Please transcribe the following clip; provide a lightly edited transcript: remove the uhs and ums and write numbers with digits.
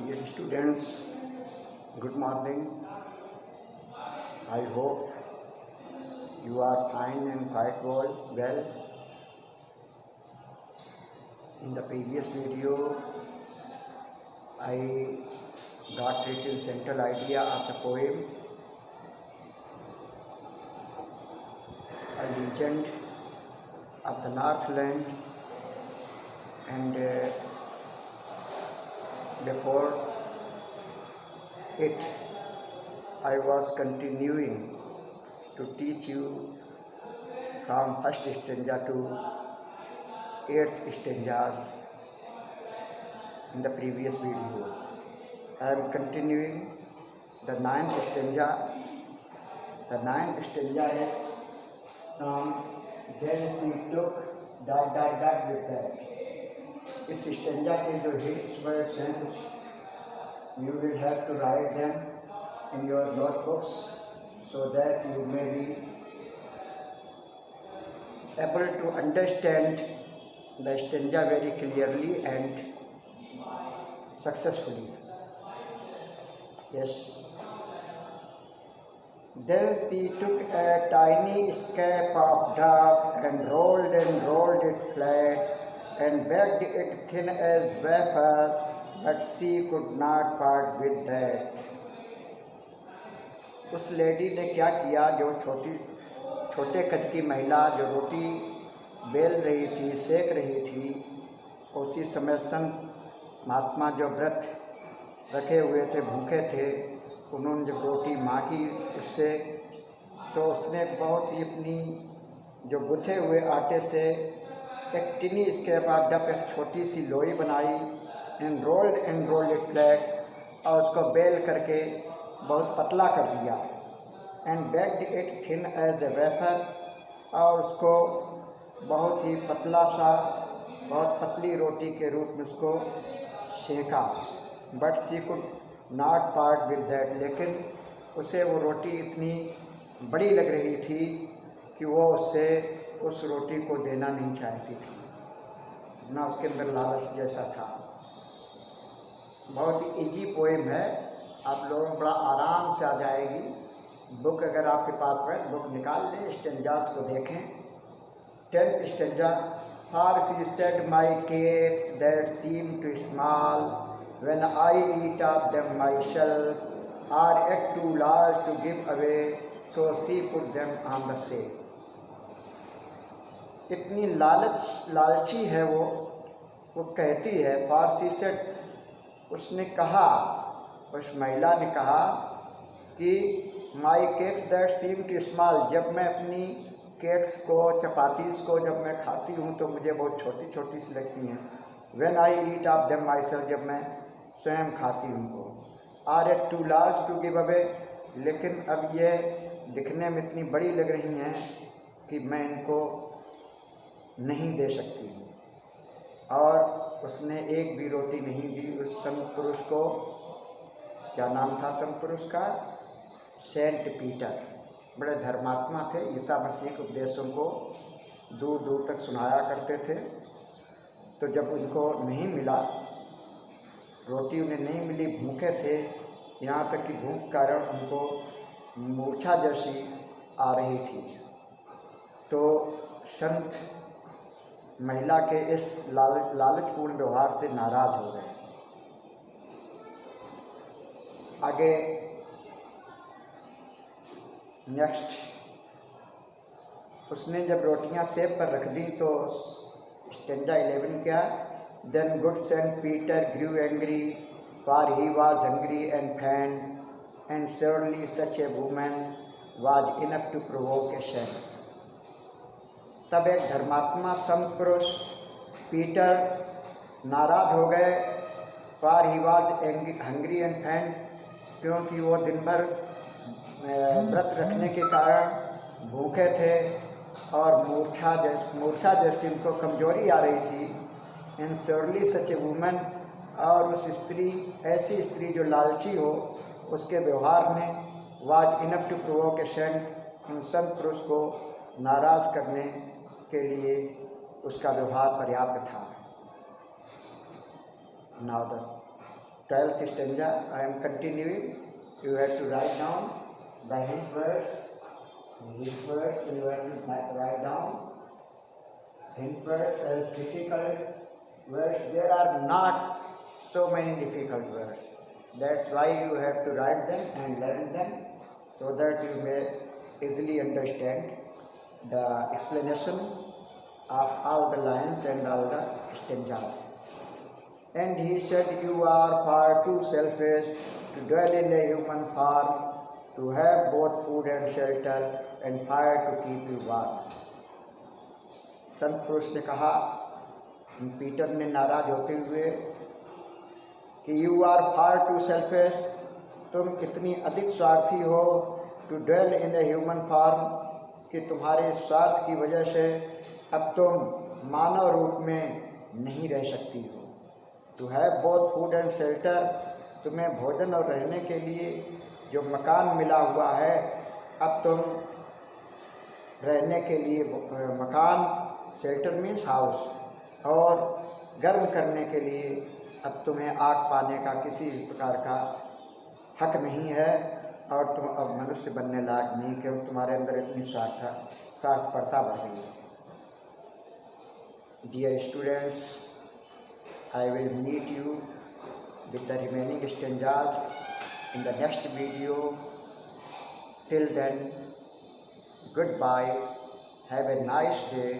Dear students, good morning. I hope you are fine and quite well. In the previous video, I got little central idea of the poem, A Legend of the Northland, and before it, I was continuing to teach you from first stanza to eighth stanzas in the previous videos. I am continuing the ninth stanza. The ninth stanza is from Then she took ... with that. इस stanza के जो hits words हैं you will have to write them in your notebooks so that you may be able to understand the stanza very clearly and successfully. Yes. Then she took a tiny scrap of dough and rolled it flat and baked it thin as wafer, but she could not part with that. उस lady ने क्या किया, जो छोटे कद की महिला जो रोटी बेल रही थी, सेक रही थी, उसी समय संत महात्मा जो व्रत रखे हुए थे, भूखे थे, उन्होंने जब रोटी मांगी उससे, तो उसने बहुत ही अपनी जो गुथे हुए आटे से एक टिनी इसके बाद डब एक छोटी सी लोई बनाई एंड रोल्ड इट फ्लैट, और उसको बेल करके बहुत पतला कर दिया and baked it thin as a wafer, और उसको बहुत ही पतला सा, बहुत पतली रोटी के रूप में उसको सेका. But she could not part with that, लेकिन उसे वो रोटी इतनी बड़ी लग रही थी कि वो उससे उस रोटी को देना नहीं चाहती थी, ना उसके अंदर लालच जैसा था. बहुत ही इजी पोएम है, आप लोगों को बड़ा आराम से आ जाएगी. बुक अगर आपके पास है, बुक निकाल लें, स्टेंजास को देखें. 10th stanza. For she said my cakes that seem too small when I eat of them myself are yet too large to give away, so she put them on the shelf. इतनी लालची है वो कहती है. फारसी से उसने कहा, उस महिला ने कहा कि my cakes that seem too small, जब मैं अपनी केक्स को, चपातीस को जब मैं खाती हूँ तो मुझे बहुत छोटी छोटी सी लगती हैं. When I eat of them myself, जब मैं स्वयं खाती हूँ को. Are yet too large to give away, लेकिन अब ये दिखने में इतनी बड़ी लग रही हैं कि मैं इनको नहीं दे सकती हूँ. और उसने एक भी रोटी नहीं दी उस संत पुरुष को. क्या नाम था संत पुरुष का? Saint Peter. बड़े धर्मात्मा थे, ईसा मसीह के उपदेशों को दूर दूर तक सुनाया करते थे. तो जब उनको नहीं मिला, रोटी उन्हें नहीं मिली, भूखे थे, यहाँ तक कि भूख के कारण उनको मूर्छा जैसी आ रही थी, तो संत महिला के इस लालचपूर्ण व्यवहार से नाराज हो गए. आगे नेक्स्ट, उसने जब रोटियां सेब पर रख दी तो स्टेंजा 11 क्या? Then good saint Peter grew angry for he was hungry and faint and surely such a woman was enough to provoke a saint. तब एक धर्मात्मा संत पुरुष पीटर नाराज हो गए. For he was hungry and faint, क्योंकि वो दिन भर व्रत रखने के कारण भूखे थे और मूर्छा जैसी उनको कमजोरी आ रही थी. And surely such a woman, और उस स्त्री, ऐसी स्त्री जो लालची हो, उसके व्यवहार में was enough to provoke a saint, उन संत पुरुष को नाराज़ करने के लिए उसका व्यवहार पर्याप्त था. Now the 12th stanza. I am continuing. You have to write down the hint words. Hint words you have to write down. Hint words as difficult words. There are not so many difficult words. That's why you have to write them and learn them, so that you may easily understand the explanation of all the lines and all the stanzas. And he said, you are far too selfish to dwell in a human form, to have both food and shelter and fire to keep you warm. संत पुरुष ने कहा, Peter ने नाराज होते हुए कि you are far too selfish, तुम इतनी अधिक स्वार्थी हो, to dwell in a human form, कि तुम्हारे स्वार्थ की वजह से अब तुम मानव रूप में नहीं रह सकती हो। To have both food and shelter, तुम्हें भोजन और रहने के लिए जो मकान मिला हुआ है, अब तुम रहने के लिए मकान, शेल्टर मीन्स हाउस, और गर्म करने के लिए अब तुम्हें आग पाने का किसी प्रकार का हक नहीं है, और तुम अब मनुष्य बनने लायक नहीं, क्योंकि तुम्हारे अंदर इतनी स्वार्थपरता बढ़ गई है। Dear students, I will meet you with the remaining stanzas in the next video. Till then, goodbye. Have a nice day.